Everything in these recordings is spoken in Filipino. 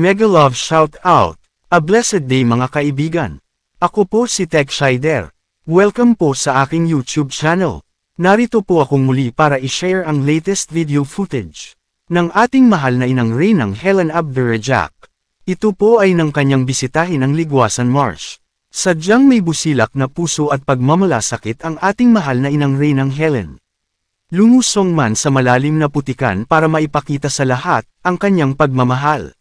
Mega love shout out. A blessed day mga kaibigan. Ako po si Tech Shider. Welcome po sa aking YouTube channel. Narito po akong muli para i-share ang latest video footage ng ating mahal na inang Reynang Helen Abdurrajak. Ito po ay ng kanyang bisitahin ang Ligwasan Marsh. Sadyang may busilak na puso at pagmamalasakit ang ating mahal na inang Reynang Helen. Lumusong man sa malalim na putikan para maipakita sa lahat ang kanyang pagmamahal.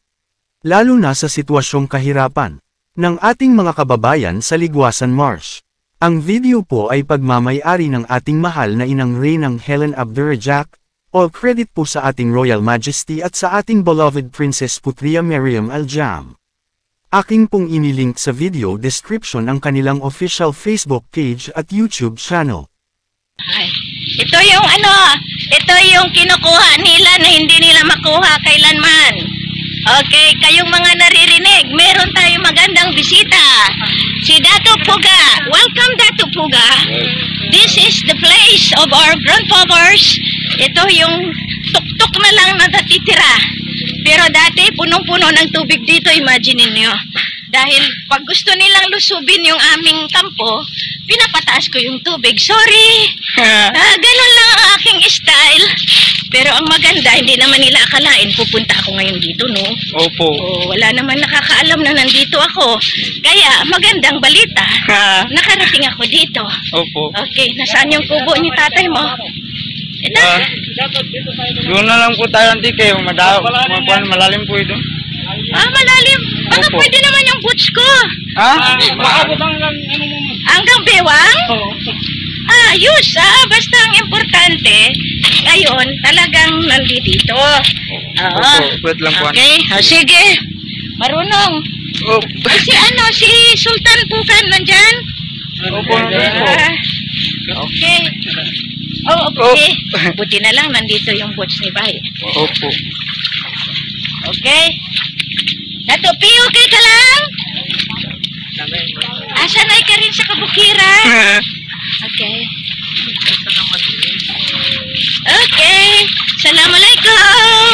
Lalo na sa sitwasyong kahirapan ng ating mga kababayan sa Ligwasan Marsh. Ang video po ay pagmamay-ari ng ating mahal na inang Reynang Helen Abdurrajak. All credit po sa ating Royal Majesty at sa ating beloved Princess Putria Mariam Al-Jam. Aking pong inilink sa video description ang kanilang official Facebook page at YouTube channel. Ay, ito yung kinukuha nila na hindi nila makuha kailanman. Okay, kayong mga naririnig, meron tayong magandang bisita. Si Dato Puga. Welcome, Dato Puga. This is the place of our grandfathers. Ito yung tuktok na lang na natitira. Pero dati, punong-puno ng tubig dito, imagine niyo. Dahil pag gusto nilang lusubin yung aming kampo, pinapataas ko yung tubig. Sorry! Ganun lang ang aking style. Pero ang maganda, hindi naman nila akalain pupunta ako ngayon dito, no? Opo. Wala naman nakakaalam na nandito ako. Kaya, magandang balita. Nakarating ako dito. Opo. Okay, nasaan yung kubo ni tatay mo? Ito? Doon na lang po tayo, Antike. Malalim po ito. Malalim. Baka Opo. pwede naman yung boots ko. Ha? Hanggang bewang? Ayos basta ang importante, ngayon, talagang nandito. Opo, wait lang po. Okay, sige. Marunong. Opo. Si Sultan Pukan nandyan? Opo, Okay. Okay. Buti na lang nandito yung boots ni Bay. Opo. Okay. Natupi, okay ka lang? Sanay ka rin sa kabukiran? Okay. Okay. Assalamualaikum.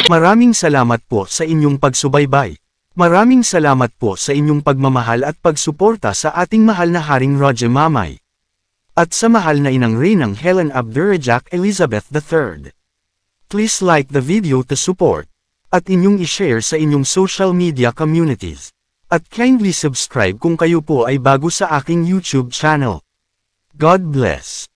Maraming salamat po sa inyong pagsubaybay. Maraming salamat po sa inyong pagmamahal at pagsuporta sa ating mahal na Haring Roger Mamay. At sa mahal na inang Reynang Helen Abdurrajak Elizabeth III. Please like the video to support. At inyong i-share sa inyong social media communities. At kindly subscribe kung kayo po ay bago sa aking YouTube channel. God bless.